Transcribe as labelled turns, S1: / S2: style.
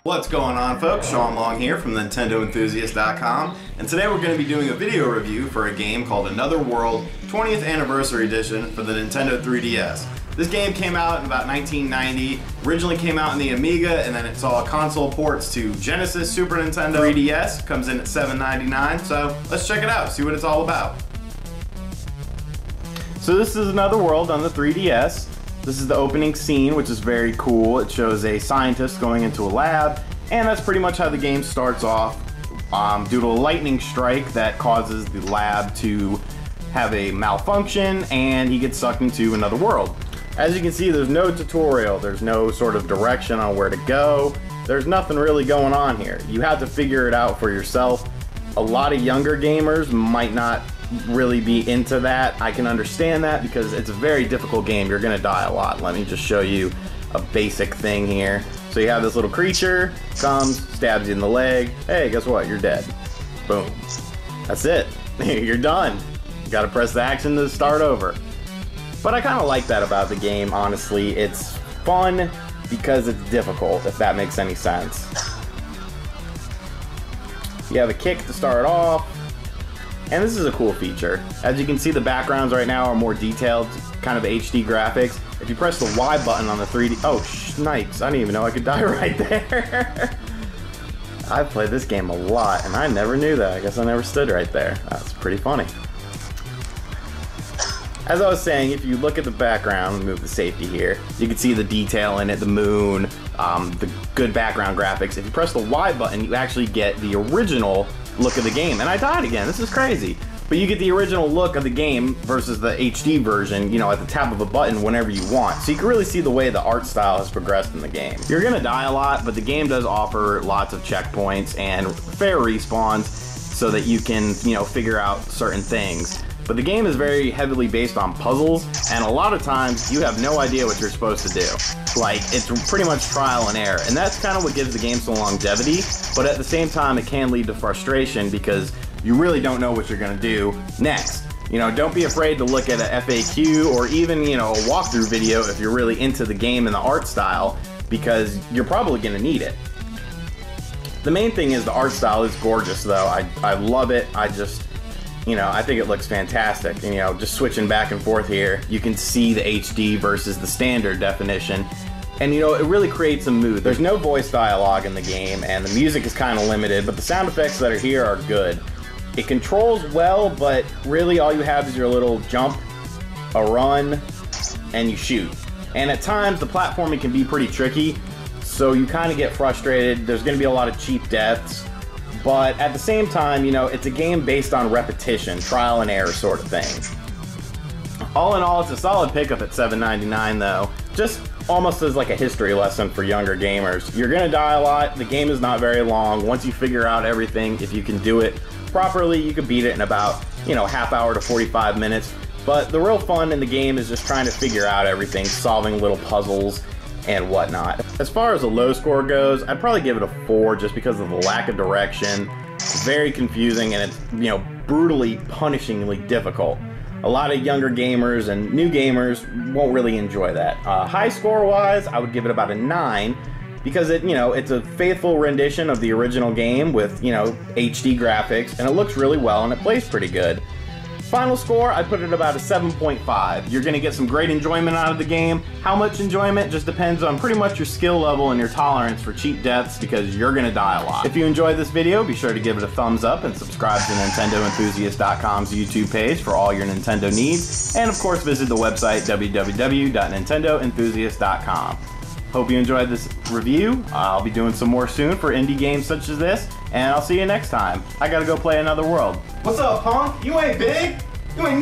S1: What's going on, folks? Sean Long here from Enthusiast.com, and today we're going to be doing a video review for a game called Another World 20th Anniversary Edition for the Nintendo 3DS. This game came out in about 1990, originally came out in the Amiga, and then it saw console ports to Genesis, Super Nintendo, 3DS, comes in at $7.99, so let's check it out, see what it's all about. So this is Another World on the 3DS. This is the opening scene, which is very cool. It shows a scientist going into a lab, and that's pretty much how the game starts off. Due to a lightning strike that causes the lab to have a malfunction, and he gets sucked into another world. As you can see, there's no tutorial, there's no sort of direction on where to go. There's nothing really going on here. You have to figure it out for yourself. A lot of younger gamers might not really be into that. I can understand that because it's a very difficult game. You're gonna die a lot. Let me just show you a basic thing here. So you have this little creature, comes, stabs you in the leg. Hey, guess what? You're dead. Boom. That's it. You're done. You gotta press the action to start over. But I kind of like that about the game, honestly. It's fun because it's difficult, if that makes any sense. You have a kick to start off. And this is a cool feature. As you can see, the backgrounds right now are more detailed, kind of HD graphics. If you press the Y button on the 3D... Oh, snipes. I didn't even know I could die right there. I've played this game a lot, and I never knew that. I guess I never stood right there. That's pretty funny. As I was saying, if you look at the background, move the safety here, you can see the detail in it, the moon, the good background graphics. If you press the Y button, you actually get the original look of the game. And I died again, this is crazy. But you get the original look of the game versus the HD version, you know, at the tap of a button whenever you want. So you can really see the way the art style has progressed in the game. You're gonna die a lot, but the game does offer lots of checkpoints and fair respawns so that you can, you know, figure out certain things. But the game is very heavily based on puzzles, and a lot of times you have no idea what you're supposed to do. Like, it's pretty much trial and error, and that's kind of what gives the game some longevity, but at the same time it can lead to frustration because you really don't know what you're gonna do next. You know, don't be afraid to look at a FAQ or even, you know, a walkthrough video if you're really into the game and the art style, because you're probably gonna need it. The main thing is the art style is gorgeous though. I love it. You know, I think it looks fantastic. And, you know, just switching back and forth here, you can see the HD versus the standard definition. And, you know, it really creates a mood. There's no voice dialogue in the game, and the music is kind of limited, but the sound effects that are here are good. It controls well, but really all you have is your little jump, a run, and you shoot. And at times, the platforming can be pretty tricky, so you kind of get frustrated. There's going to be a lot of cheap deaths. But at the same time, you know, it's a game based on repetition, trial and error sort of thing. All in all, it's a solid pickup at $7.99 though. Just almost as like a history lesson for younger gamers. You're gonna die a lot, the game is not very long. Once you figure out everything, if you can do it properly, you can beat it in about, you know, half hour to 45 minutes. But the real fun in the game is just trying to figure out everything, solving little puzzles and whatnot. As far as a low score goes, I'd probably give it a 4 just because of the lack of direction. It's very confusing and it's, you know, brutally, punishingly difficult. A lot of younger gamers and new gamers won't really enjoy that. High score wise, I would give it about a 9 because it, you know, it's a faithful rendition of the original game with, you know, HD graphics, and it looks really well and it plays pretty good. Final score, I put it about a 7.5. You're gonna get some great enjoyment out of the game. How much enjoyment just depends on pretty much your skill level and your tolerance for cheap deaths because you're gonna die a lot. If you enjoyed this video, be sure to give it a thumbs up and subscribe to NintendoEnthusiast.com's YouTube page for all your Nintendo needs. And of course, visit the website www.nintendoenthusiast.com. Hope you enjoyed this review. I'll be doing some more soon for indie games such as this, and I'll see you next time. I gotta go play Another World. What's up, punk? You ain't big. You ain't